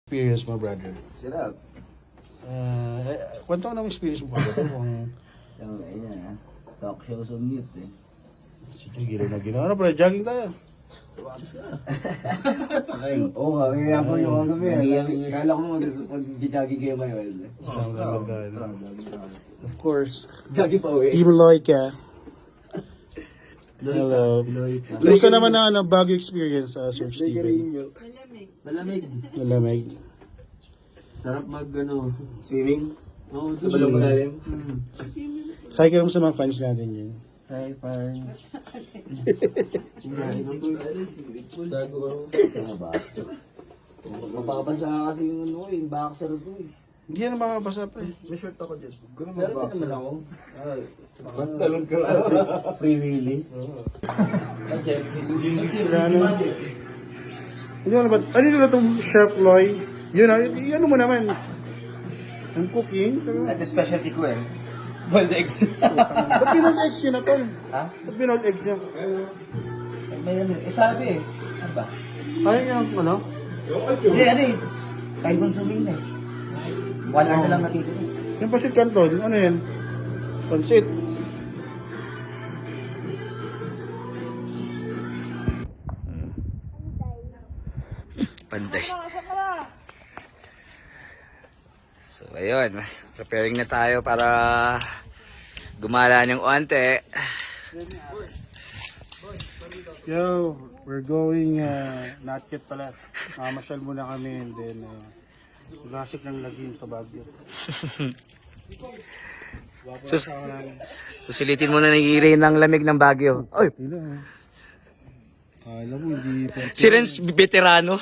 Experience mo, brother. Sarap. Kwento ko ng experience mo pa ba ito? Kung... Ayun ha. Talk shows on mute eh. Sige, ginawa na ginawa. Ano, bro? Jogging tayo. Oo nga, kaya ako yung gabi. Kala ko mag-jogging kayo ngayon. Of course. Jogging pa uwi. Team Loika. Hello. Gusto naman na bago experience sa Sir Steven. Malamig. Malamig. Sarap Swimming? Oo, Sa balong malalim? Kaya kayo sa mga fans natin yun. Hi, parang. Tago ako. Sa mga bato. Mapapasa kasi yung boxer ko eh. Hindi yan makakabasa pa eh. May short ako dyan. Meron din naman ako. Talon ka lang. Free willy. Ano ba? Ano nila itong Chef Loy? Yun ano mo naman? Ang cooking? At specialty ko eh. Boiled eggs. Ba't binold eggs yun na to? Ha? Ba't binold eggs yun? May ano eh. Sabi eh. Ano ba? Kaya nga ano? Hindi ano eh. Time consuming na eh. 1 hour na lang natitira. Yung pasit canton, ano yan? Pansit. Panday. So, ayun. Preparing na tayo para gumala ng onte. Yo, we're going, not yet pala. Mamasyal muna kami and then, gasik ng lagim sa Baguio. Susulitin mo na nag-iray ng lamig ng Baguio. Oy, Ilan alam mo, hindi... si Renz, veterano.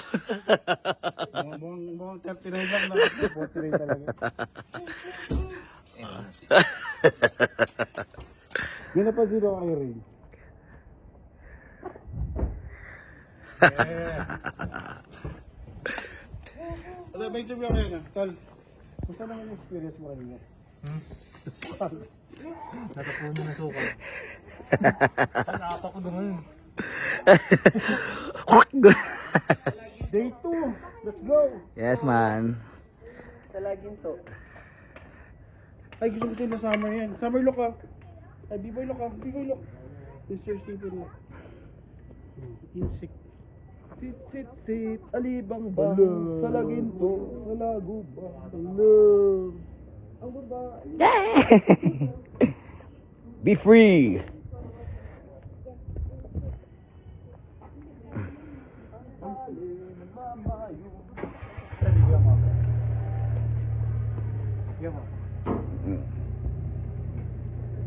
Mukhang 39 lang na. 49 talaga. Yan na pa zero kay Ray. Ito, may job lang kayo na. Tal, gusto naman yung experience mo kanina? Natapunan na suka. Nakapa ko naman. Day 2! Let's go! Yes, man. Ay, gusto ko na summer yan. Summer look ah. Ay, B-boy look ah. B-boy look. Mr. Stephen look. Insect. Sit, sit, sit. Alibang bang. Sa laginto. Sa lago ba. Hello. Ang baba. Be free.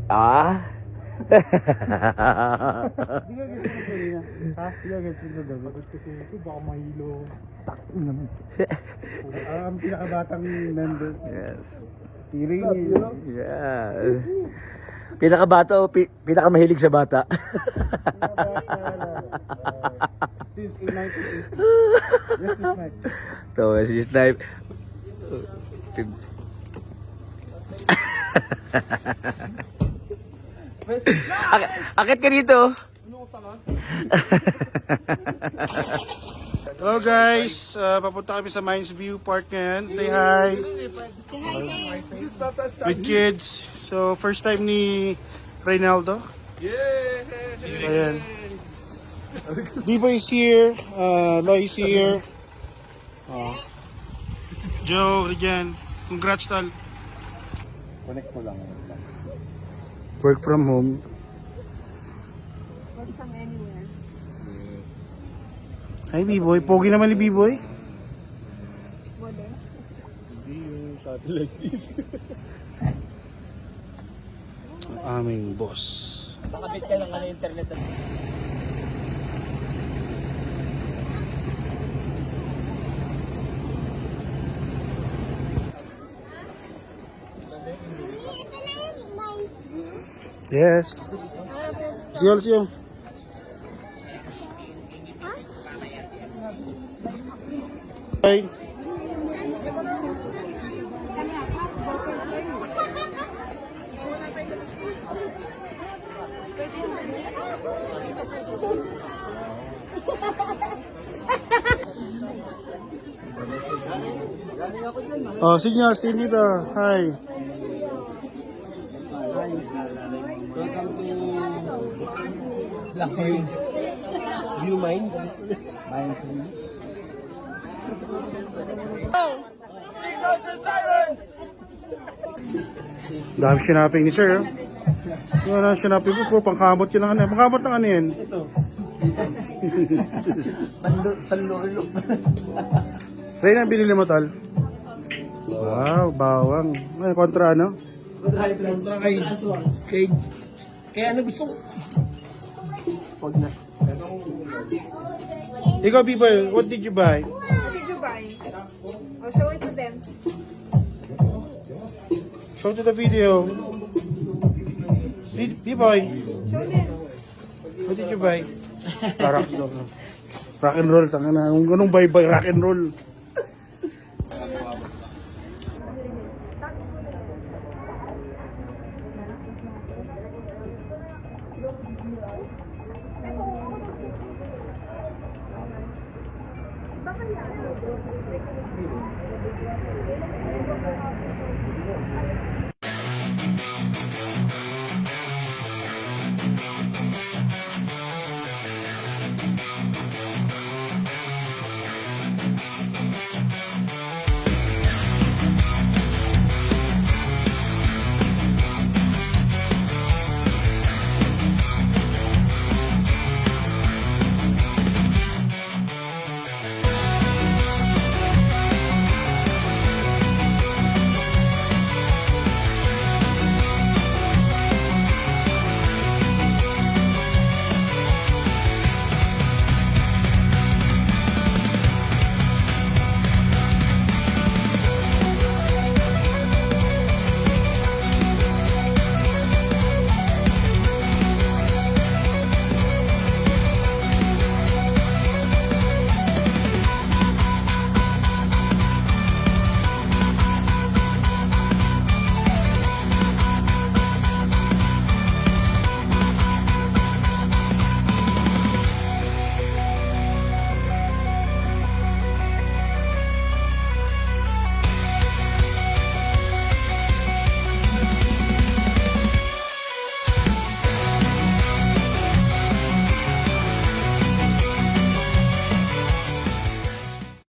Ah? Di ka gusto mo kanina? Ha? Di ka gusto mo gabi? Bakit kasi ito baka mahilo. Takto naman. Ang pinakabatang member. Yes. Tiring. Yeah. Pinakabata o pinakamahilig sa bata? Since 1980. Yes, Miss Mike. Ito, si Snipe. Akit ka dito. Hello guys, papunta kami sa Mines View Park ngayon. Say hi. With kids. So first time ni Reynaldo. Ayan. B-boy is here. Loy is here. Joe, Rijan. Congrats tal. Connect mo lang. Work from home. Work from anywhere. Hi B-boy. Pogi naman ni B-boy. Modern. Hindi yung satellite is. Ang aming boss. Nakabit ka lang internet. Yes. Siyo, siyo. Hi. Oh, sige nga, stay dito. Hi. Welcome to Blackbird View Mines. Dami sinaping ni sir. Yung ano, sinaping ko, pangkamot yun ang ano. Pangkamot ng ano yan? Panlolo. Sa'yo na binili mo, tal? Wow, bawang. Ay, kontra ano? Kontra kay ano gusto ko? Huwag na. Ikaw, B-boy, what did you buy? What did you buy? I'll show it to them. Show to the video. B-boy, Show them. what did you buy? Rock and roll, tanga na. Anong bye-bye, rock and roll.